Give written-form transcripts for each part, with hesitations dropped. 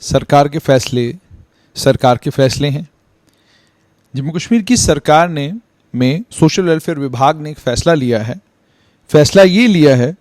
सरकार के फैसले हैं। जम्मू कश्मीर की सरकार ने में सोशल वेलफेयर विभाग ने एक फ़ैसला लिया है। फ़ैसला ये लिया है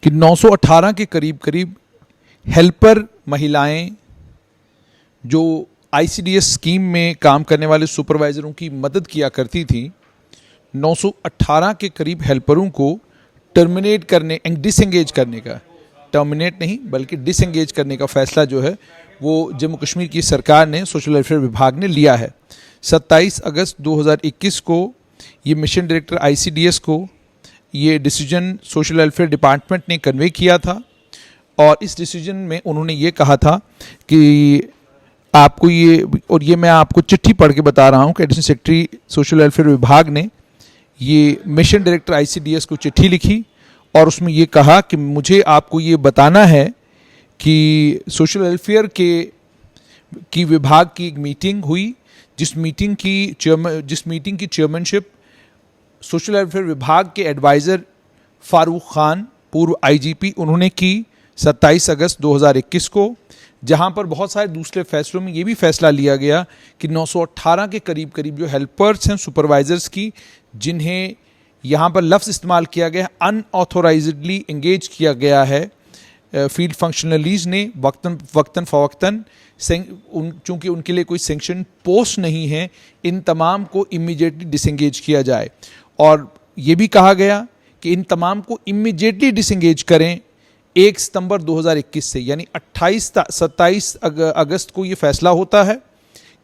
कि 918 के करीब हेल्पर महिलाएं जो ICDS स्कीम में काम करने वाले सुपरवाइज़रों की मदद किया करती थी, 918 के करीब हेल्परों को टर्मिनेट करने, डिसएंगेज करने का, टर्मिनेट नहीं बल्कि डिसएंगेज करने का फ़ैसला जो है वो जम्मू कश्मीर की सरकार ने, सोशल वेलफेयर विभाग ने लिया है। 27 अगस्त 2021 को ये मिशन डायरेक्टर ICDS को ये डिसीजन सोशल वेलफेयर डिपार्टमेंट ने कन्वे किया था और इस डिसीजन में उन्होंने ये कहा था कि आपको ये, और ये मैं आपको चिट्ठी पढ़ के बता रहा हूँ कि एडिशनल सेक्रेटरी सोशल वेलफेयर विभाग ने ये मिशन डायरेक्टर ICDS को चिट्ठी लिखी और उसमें ये कहा कि मुझे आपको ये बताना है कि सोशल वेलफेयर की विभाग की एक मीटिंग हुई, जिस मीटिंग की चेयरमैनशिप सोशल वेलफेयर विभाग के एडवाइज़र फारूक खान, पूर्व IGP, उन्होंने की 27 अगस्त 2021 को, जहां पर बहुत सारे दूसरे फैसलों में ये भी फैसला लिया गया कि 918 के करीब जो हेल्पर्स हैं, सुपरवाइजर्स की, जिन्हें यहाँ पर लफ्ज़ इस्तेमाल किया गया, अनऑथोराइजडली एंगेज किया गया है फील्ड फंक्शनलीज ने वक्तन फ़वक्तन, चूँकि उनके लिए कोई सेंक्शन पोस्ट नहीं है, इन तमाम को इमीडिएटली डिसएंगेज किया जाए। और ये भी कहा गया कि इन तमाम को इमीडिएटली डिसएंगेज करें 1 सितंबर 2021 से, यानी 27 अगस्त को ये फैसला होता है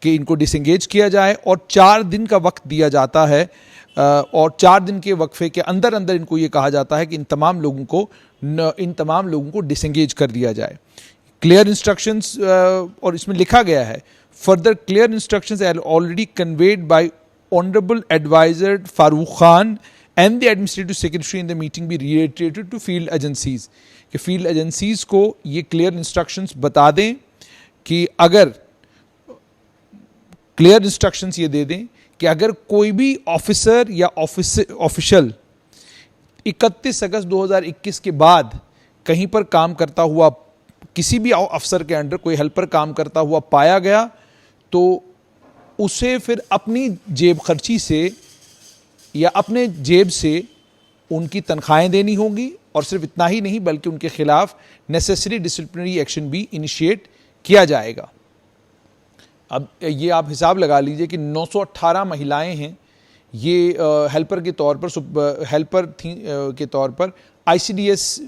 कि इनको डिसएंगेज किया जाए और 4 दिन का वक्त दिया जाता है और 4 दिन के वक्फे के अंदर इनको ये कहा जाता है कि इन तमाम लोगों को डिसएंगेज कर दिया जाए। क्लियर इंस्ट्रक्शंस, और इसमें लिखा गया है, further clear instructions are already conveyed by honourable adviser Farooq Khan and the administrative secretary in the meeting be related to field agencies, कि फील्ड एजेंसीज को ये क्लियर इंस्ट्रक्शंस बता दें कि अगर क्लियर इंस्ट्रक्शंस ये दे दें कि अगर कोई भी ऑफिसर या ऑफिशियल 31 अगस्त 2021 के बाद कहीं पर काम करता हुआ, किसी भी अफसर के अंडर कोई हेल्पर काम करता हुआ पाया गया, तो उसे फिर अपनी जेब खर्ची से या अपने जेब से उनकी तनख्वाहें देनी होंगी और सिर्फ इतना ही नहीं बल्कि उनके खिलाफ नेसेसरी डिसिप्लिनरी एक्शन भी इनिशिएट किया जाएगा। अब ये आप हिसाब लगा लीजिए कि 918 महिलाएं हैं, ये हेल्पर के तौर पर ICDS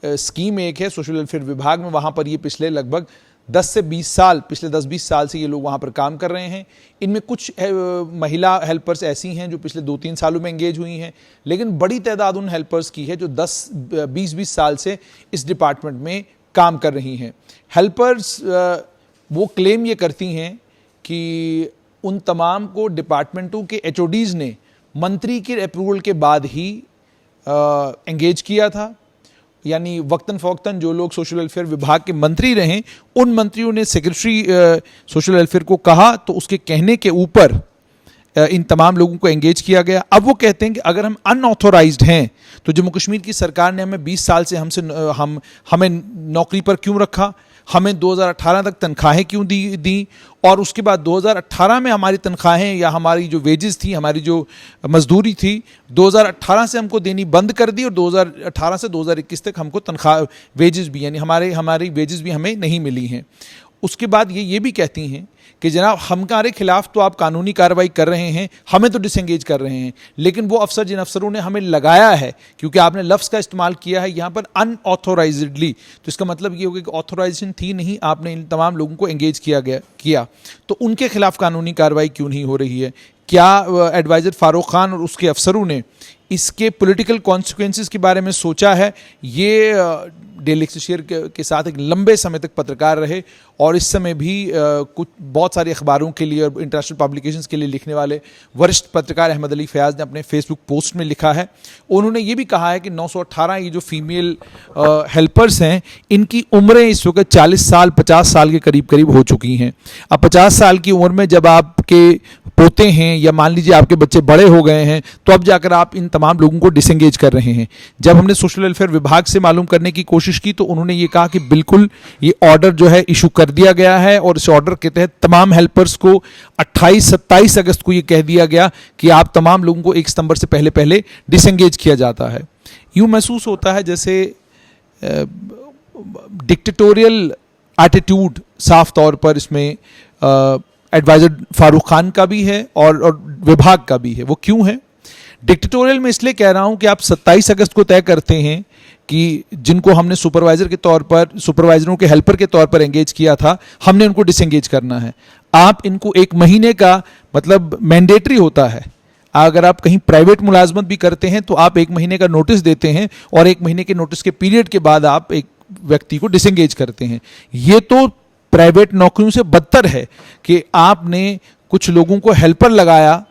स्कीम एक है सोशल वेलफेयर विभाग में, वहाँ पर ये पिछले लगभग 10 से 20 साल से ये लोग वहाँ पर काम कर रहे हैं। इनमें कुछ महिला हेल्पर्स ऐसी हैं जो पिछले 2-3 सालों में एंगेज हुई हैं, लेकिन बड़ी तादाद उन हेल्पर्स की है जो 10-20 साल से इस डिपार्टमेंट में काम कर रही हैं। हेल्पर्स वो क्लेम ये करती हैं कि उन तमाम को डिपार्टमेंटों के HODs ने मंत्री के अप्रूवल के बाद ही एंगेज किया था, यानी वक्तन फ़वक्तन जो लोग सोशल वेलफेयर विभाग के मंत्री रहे, उन मंत्रियों ने सेक्रेटरी सोशल वेलफेयर को कहा तो उसके कहने के ऊपर इन तमाम लोगों को एंगेज किया गया। अब वो कहते हैं कि अगर हम अनऑथोराइज्ड हैं तो जम्मू कश्मीर की सरकार ने हमें 20 साल से हमें नौकरी पर क्यों रखा, हमें 2018 तक तनख्वाहें क्यों दी और उसके बाद 2018 में हमारी तनख्वाहें या हमारी जो वेजेस थी, हमारी जो मजदूरी थी, 2018 से हमको देनी बंद कर दी और 2018 से 2021 तक हमको तनख्वाह वेजेस भी, यानी हमारी वेजेस भी हमें नहीं मिली हैं। उसके बाद ये भी कहती हैं कि जनाब हमारे खिलाफ तो आप कानूनी कार्रवाई कर रहे हैं, हमें तो डिसएंगेज कर रहे हैं, लेकिन वो अफसर जिन अफसरों ने हमें लगाया है, क्योंकि आपने लफ्ज़ का इस्तेमाल किया है यहाँ पर अनऑथोराइजडली, तो इसका मतलब ये होगा कि ऑथोराइजेशन थी नहीं, आपने इन तमाम लोगों को एंगेज किया, तो उनके खिलाफ कानूनी कार्रवाई क्यों नहीं हो रही है? क्या एडवाइज़र फारूक खान और उसके अफसरों ने इसके पॉलिटिकल कॉन्सिक्वेंसेस के बारे में सोचा है? ये डेली एक्सप्रेस के साथ एक लंबे समय तक पत्रकार रहे और इस समय भी कुछ बहुत सारे अखबारों के लिए और इंटरनेशनल पब्लिकेशंस के लिए लिखने वाले वरिष्ठ पत्रकार अहमद अली फयाज ने अपने फेसबुक पोस्ट में लिखा है। उन्होंने ये भी कहा है कि 918 ये जो फीमेल हेल्पर्स हैं, इनकी उम्रें इस वक्त 40 साल 50 साल के करीब हो चुकी हैं। अब 50 साल की उम्र में जब आपके पोते हैं या मान लीजिए आपके बच्चे बड़े हो गए हैं, तो अब जाकर आप इन तमाम लोगों को डिसएंगेज कर रहे हैं। जब हमने सोशल वेलफेयर विभाग से मालूम करने की कोशिश की तो उन्होंने ये कहा कि बिल्कुल ये ऑर्डर जो है इशू कर दिया गया है और इस ऑर्डर के तहत तमाम हेल्पर्स को 28-27 अगस्त को ये कह दिया गया कि आप तमाम लोगों को 1 सितंबर से पहले पहले डिसएंगेज किया जाता है। यूँ महसूस होता है जैसे डिक्टेटोरियल एटीट्यूड साफ तौर पर इसमें एडवाइजर फारूक खान का भी है और विभाग का भी है। वो क्यों है? डिक्टेटोरियल में इसलिए कह रहा हूं कि आप 27 अगस्त को तय करते हैं कि जिनको हमने सुपरवाइजर के तौर पर, सुपरवाइजरों के हेल्पर के तौर पर एंगेज किया था, हमने उनको डिसएंगेज करना है। आप इनको 1 महीने का मतलब मैंडेटरी होता है। अगर आप कहीं प्राइवेट मुलाजमत भी करते हैं तो आप 1 महीने का नोटिस देते हैं और 1 महीने के नोटिस के पीरियड के बाद आप एक व्यक्ति को डिसएंगेज करते हैं। ये तो प्राइवेट नौकरियों से बदतर है कि आपने कुछ लोगों को हेल्पर लगाया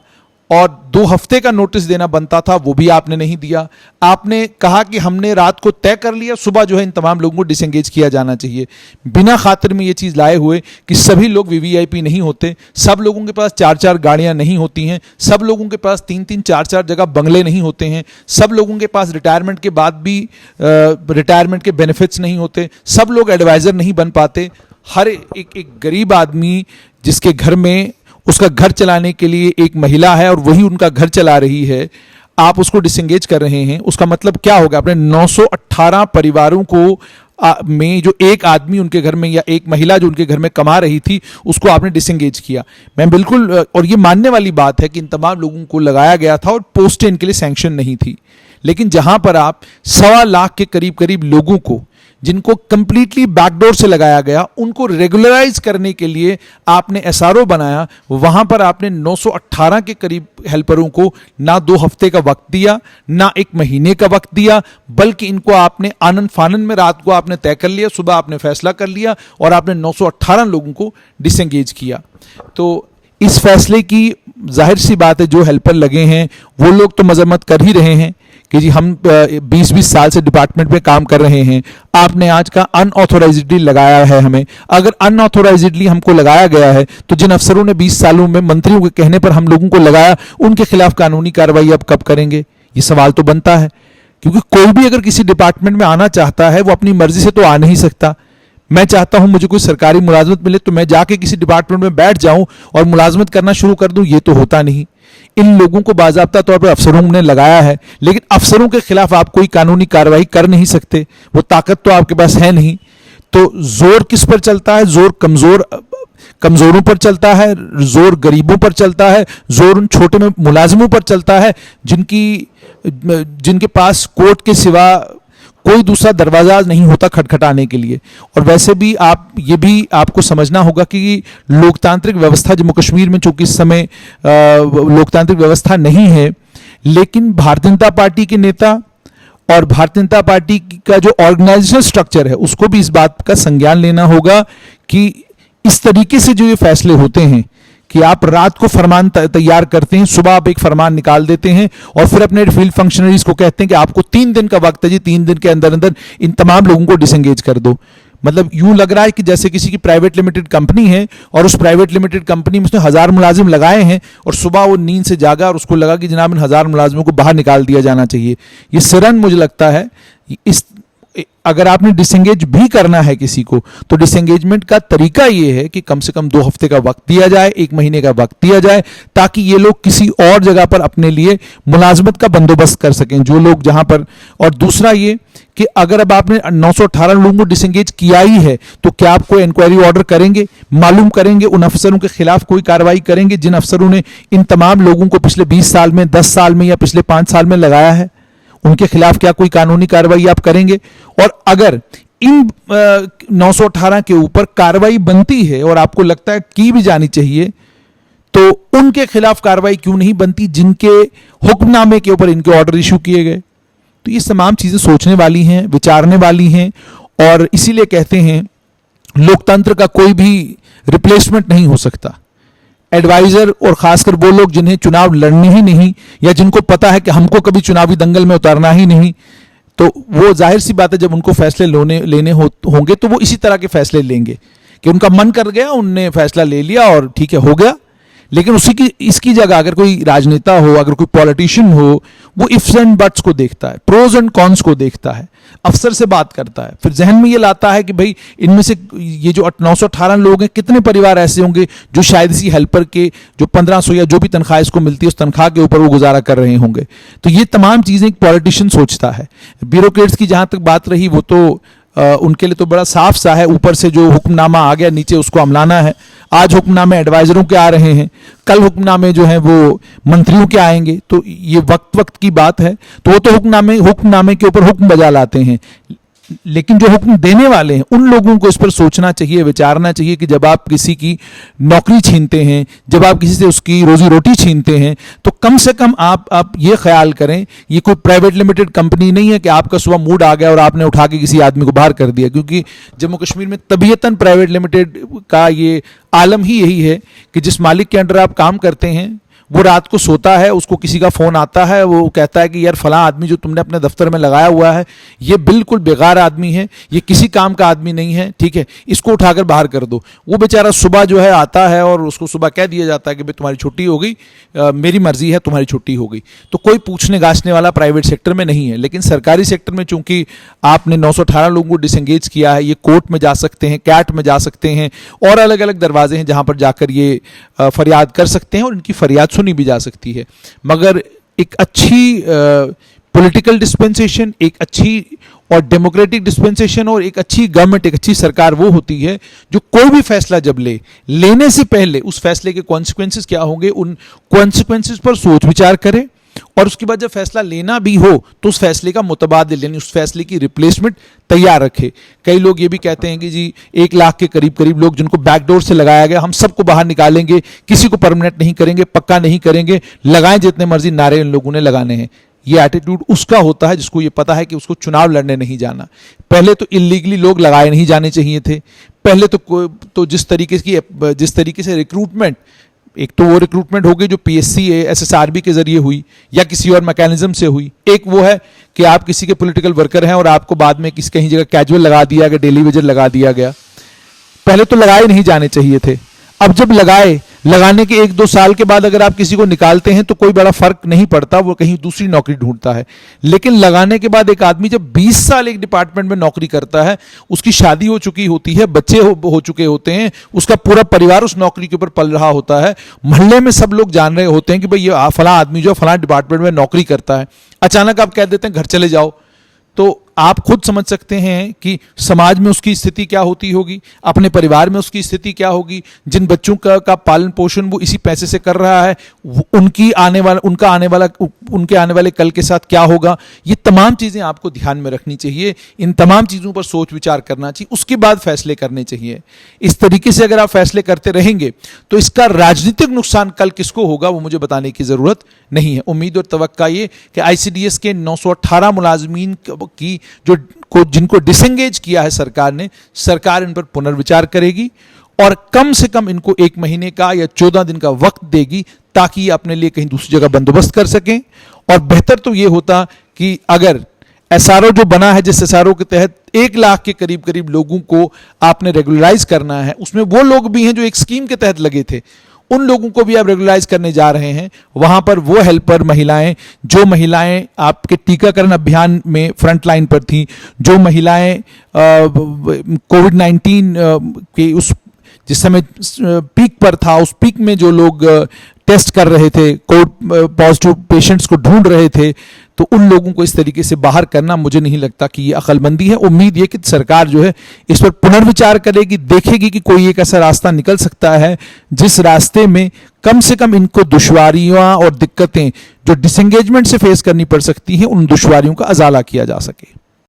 और 2 हफ्ते का नोटिस देना बनता था, वो भी आपने नहीं दिया। आपने कहा कि हमने रात को तय कर लिया, सुबह जो है इन तमाम लोगों को डिसएंगेज किया जाना चाहिए, बिना खातिर में ये चीज़ लाए हुए कि सभी लोग वीवीआईपी नहीं होते, सब लोगों के पास 4-4 गाड़ियां नहीं होती हैं, सब लोगों के पास 3-3, 4-4 जगह बंगले नहीं होते हैं, सब लोगों के पास रिटायरमेंट के बाद भी रिटायरमेंट के बेनिफिट्स नहीं होते, सब लोग एडवाइज़र नहीं बन पाते। हर एक गरीब आदमी जिसके घर में उसका घर चलाने के लिए एक महिला है और वही उनका घर चला रही है, आप उसको डिसएंगेज कर रहे हैं। उसका मतलब क्या होगा? आपने 918 परिवारों को में जो एक आदमी उनके घर में या एक महिला जो उनके घर में कमा रही थी उसको आपने डिसएंगेज किया। मैं बिल्कुल, और ये मानने वाली बात है कि इन तमाम लोगों को लगाया गया था और पोस्टें इनके लिए सैंक्शन नहीं थी, लेकिन जहां पर आप 1.25 लाख के करीब लोगों को जिनको कंप्लीटली बैकडोर से लगाया गया उनको रेगुलराइज करने के लिए आपने एसआरओ बनाया, वहां पर आपने 918 के करीब हेल्परों को ना 2 हफ्ते का वक्त दिया, ना 1 महीने का वक्त दिया, बल्कि इनको आपने आनन फानन में रात को आपने तय कर लिया, सुबह आपने फैसला कर लिया और आपने 918 लोगों को डिसएंगेज किया। तो इस फैसले की जाहिर सी बात है जो हेल्पर लगे हैं वो लोग तो मजम्मत कर ही रहे हैं कि जी हम 20-20 साल से डिपार्टमेंट में काम कर रहे हैं, आपने आज का अनऑथोराइज्डली लगाया है हमें। अगर अनऑथोराइज्डली हमको लगाया गया है तो जिन अफसरों ने 20 सालों में मंत्रियों के कहने पर हम लोगों को लगाया उनके खिलाफ कानूनी कार्रवाई अब कब करेंगे? ये सवाल तो बनता है, क्योंकि कोई भी अगर किसी डिपार्टमेंट में आना चाहता है वो अपनी मर्जी से तो आ नहीं सकता। मैं चाहता हूं मुझे कोई सरकारी मुलाजमत मिले तो मैं जाके किसी डिपार्टमेंट में बैठ जाऊं और मुलाजमत करना शुरू कर दूं, ये तो होता नहीं। इन लोगों को बाज़ाब्ता तौर पर अफसरों ने लगाया है, लेकिन अफसरों के खिलाफ आप कोई कानूनी कार्रवाई कर नहीं सकते, वो ताकत तो आपके पास है नहीं। तो जोर किस पर चलता है? जोर कमजोरों पर चलता है, जोर गरीबों पर चलता है, जोर उन छोटे में मुलाजिमों पर चलता है जिनके पास कोर्ट के सिवा कोई दूसरा दरवाजा नहीं होता खटखटाने के लिए। और वैसे भी ये भी आपको समझना होगा कि लोकतांत्रिक व्यवस्था जम्मू कश्मीर में, चूंकि इस समय लोकतांत्रिक व्यवस्था नहीं है, लेकिन भारतीय जनता पार्टी के नेता और भारतीय जनता पार्टी का जो ऑर्गेनाइजेशनल स्ट्रक्चर है उसको भी इस बात का संज्ञान लेना होगा कि इस तरीके से जो ये फैसले होते हैं कि आप रात को फरमान तैयार करते हैं, सुबह आप एक फरमान निकाल देते हैं और फिर अपने फील्ड फंक्शनरीज को कहते हैं कि आपको 3 दिन का वक्त है जी, 3 दिन के अंदर अंदर इन तमाम लोगों को डिसएंगेज कर दो। मतलब यूं लग रहा है कि जैसे किसी की प्राइवेट लिमिटेड कंपनी है और उस प्राइवेट लिमिटेड कंपनी में उसने 1000 मुलाजिम लगाए हैं और सुबह वो नींद से जागा और उसको लगा कि जनाब इन 1000 मुलाजिमों को बाहर निकाल दिया जाना चाहिए। ये सिरन मुझे लगता है अगर आपने डिसएंगेज भी करना है किसी को तो डिसएंगेजमेंट का तरीका ये है कि कम से कम 2 हफ्ते का वक्त दिया जाए, 1 महीने का वक्त दिया जाए, ताकि ये लोग किसी और जगह पर अपने लिए मुलाजमत का बंदोबस्त कर सकें जो लोग जहां पर। और दूसरा ये कि अगर अब आपने 918 लोगों को डिसएंगेज किया ही है तो क्या आप कोई इंक्वायरी ऑर्डर करेंगे, मालूम करेंगे, उन अफसरों के खिलाफ कोई कार्रवाई करेंगे जिन अफसरों ने इन तमाम लोगों को पिछले 20 साल में, 10 साल में या पिछले 5 साल में लगाया है? उनके खिलाफ क्या कोई कानूनी कार्रवाई आप करेंगे? और अगर इन 918 के ऊपर कार्रवाई बनती है और आपको लगता है की भी जानी चाहिए, तो उनके खिलाफ कार्रवाई क्यों नहीं बनती जिनके हुक्मनामे के ऊपर इनके ऑर्डर इशू किए गए? तो ये तमाम चीजें सोचने वाली हैं, विचारने वाली हैं, और इसीलिए कहते हैं लोकतंत्र का कोई भी रिप्लेसमेंट नहीं हो सकता। एडवाइजर और खासकर वो लोग जिन्हें चुनाव लड़ने ही नहीं, या जिनको पता है कि हमको कभी चुनावी दंगल में उतारना ही नहीं, तो वो जाहिर सी बात है जब उनको फैसले लेने होंगे तो वो इसी तरह के फैसले लेंगे कि उनका मन कर गया, उनने फैसला ले लिया और ठीक है, हो गया। लेकिन इसकी जगह अगर कोई राजनेता हो, अगर कोई पॉलिटिशियन हो, वो इफ्स एंड बट्स को देखता है, प्रोज एंड कॉन्स को देखता है, अफसर से बात करता है, फिर जहन में ये लाता है कि भाई इनमें से ये जो 918 लोग हैं, कितने परिवार ऐसे होंगे जो शायद इसी हेल्पर के जो 1500 या जो भी तनख्वाह इसको मिलती है उस तनख्वाह के ऊपर वो गुजारा कर रहे होंगे। तो ये तमाम चीज़ें एक पॉलिटिशियन सोचता है। ब्यूरोक्रेट्स की जहाँ तक बात रही, वो तो उनके लिए तो बड़ा साफ सा है, ऊपर से जो हुक्मनामा आ गया नीचे उसको अमलाना है। आज हुक्मनामे एडवाइजरों के आ रहे हैं, कल हुक्मनामे जो हैं वो मंत्रियों के आएंगे, तो ये वक्त वक्त की बात है। तो वो तो हुक्मनामे के ऊपर हुक्म बजा लाते हैं, लेकिन जो हुक्म देने वाले हैं उन लोगों को इस पर सोचना चाहिए, विचारना चाहिए कि जब आप किसी की नौकरी छीनते हैं, जब आप किसी से उसकी रोजी रोटी छीनते हैं, तो कम से कम आप ये ख्याल करें, ये कोई प्राइवेट लिमिटेड कंपनी नहीं है कि आपका सुबह मूड आ गया और आपने उठा के किसी आदमी को बाहर कर दिया। क्योंकि जम्मू कश्मीर में तबीयतन प्राइवेट लिमिटेड का ये आलम ही यही है कि जिस मालिक के अंडर आप काम करते हैं वो रात को सोता है, उसको किसी का फ़ोन आता है, वो कहता है कि यार फलां आदमी जो तुमने अपने दफ्तर में लगाया हुआ है ये बिल्कुल बेकार आदमी है, ये किसी काम का आदमी नहीं है, ठीक है, इसको उठाकर बाहर कर दो। वो बेचारा सुबह जो है आता है और उसको सुबह कह दिया जाता है कि भाई तुम्हारी छुट्टी हो गई, मेरी मर्जी है, तुम्हारी छुट्टी हो गई। तो कोई पूछने गाछने वाला प्राइवेट सेक्टर में नहीं है। लेकिन सरकारी सेक्टर में चूंकि आपने 918 लोगों को डिसंगेज किया है, ये कोर्ट में जा सकते हैं, कैट में जा सकते हैं, और अलग अलग दरवाजे हैं जहां पर जाकर ये फरियाद कर सकते हैं और इनकी फरियाद सुनी भी जा सकती है। मगर एक अच्छी पॉलिटिकल डिस्पेंसेशन, एक अच्छी और डेमोक्रेटिक डिस्पेंसेशन और एक अच्छी गवर्नमेंट, एक अच्छी सरकार वो होती है जो कोई भी फैसला जब लेने से पहले उस फैसले के कॉन्सिक्वेंसेस क्या होंगे, उन कॉन्सिक्वेंसेस पर सोच विचार करे, और उसके बाद जब फैसला लेना भी हो तो उस फैसले का मुतबादिल यानी उस फैसले की रिप्लेसमेंट तैयार रखे। कई लोग ये भी कहते हैं कि जी 1 लाख के करीब लोग जिनको बैकडोर से लगाया गया, हम सबको बाहर निकालेंगे, किसी को परमानेंट नहीं करेंगे, पक्का नहीं करेंगे, लगाएं जितने मर्जी नारे इन लोगों ने लगाने हैं। ये एटीट्यूड उसका होता है जिसको ये पता है कि उसको चुनाव लड़ने नहीं जाना। पहले तो इलीगली लोग लगाए नहीं जाने चाहिए थे। पहले तो जिस तरीके से रिक्रूटमेंट, एक तो वो रिक्रूटमेंट हो गई जो पीएससी एसएसआरबी के जरिए हुई या किसी और मैकेनिज्म से हुई। एक वो है कि आप किसी के पॉलिटिकल वर्कर हैं और आपको बाद में कहीं जगह कैजुअल लगा दिया गया, डेली वेजर लगा दिया गया। पहले तो लगाए नहीं जाने चाहिए थे। अब जब लगाने के 1-2 साल के बाद अगर आप किसी को निकालते हैं तो कोई बड़ा फर्क नहीं पड़ता, वो कहीं दूसरी नौकरी ढूंढता है। लेकिन लगाने के बाद एक आदमी जब 20 साल एक डिपार्टमेंट में नौकरी करता है, उसकी शादी हो चुकी होती है, बच्चे हो चुके होते हैं, उसका पूरा परिवार उस नौकरी के ऊपर पल रहा होता है, मोहल्ले में सब लोग जान रहे होते हैं कि भाई ये फलां आदमी जो फलां डिपार्टमेंट में नौकरी करता है। अचानक आप कह देते हैं घर चले जाओ, तो आप खुद समझ सकते हैं कि समाज में उसकी स्थिति क्या होती होगी, अपने परिवार में उसकी स्थिति क्या होगी। जिन बच्चों का पालन पोषण वो इसी पैसे से कर रहा है, उनके आने वाले कल के साथ क्या होगा, ये तमाम चीज़ें आपको ध्यान में रखनी चाहिए। इन तमाम चीज़ों पर सोच विचार करना चाहिए, उसके बाद फैसले करने चाहिए। इस तरीके से अगर आप फैसले करते रहेंगे तो इसका राजनीतिक नुकसान कल किसको होगा वो मुझे बताने की ज़रूरत नहीं है। उम्मीद और तवक्का ये कि ICDS के 918 मुलाजमीन की जिनको डिसंगेज किया है सरकार ने, सरकार इन पर पुनर्विचार करेगी और कम से कम इनको 1 महीने का या 14 दिन का वक्त देगी ताकि ये अपने लिए कहीं दूसरी जगह बंदोबस्त कर सकें। और बेहतर तो ये होता कि अगर SRO जो बना है, जिस SRO के तहत 1 लाख के करीब लोगों को आपने रेगुलराइज करना है, उसमें वो लोग भी हैं जो एक स्कीम के तहत लगे थे, उन लोगों को भी आप रेगुलराइज करने जा रहे हैं। वहां पर वो हेल्पर महिलाएं, जो महिलाएं आपके टीकाकरण अभियान में फ्रंट लाइन पर थी, जो महिलाएं कोविड-19 के उस जिस समय पीक पर था, उस पीक में जो लोग टेस्ट कर रहे थे, कोविड पॉजिटिव पेशेंट्स को ढूंढ रहे थे, तो उन लोगों को इस तरीके से बाहर करना मुझे नहीं लगता कि ये अक्लमंदी है। उम्मीद ये कि सरकार जो है इस पर पुनर्विचार करेगी, देखेगी कि कोई एक ऐसा रास्ता निकल सकता है जिस रास्ते में कम से कम इनको दुश्वारियां और दिक्कतें जो डिसंगेजमेंट से फेस करनी पड़ सकती हैं, उन दुश्वारियों का अजाला किया जा सके।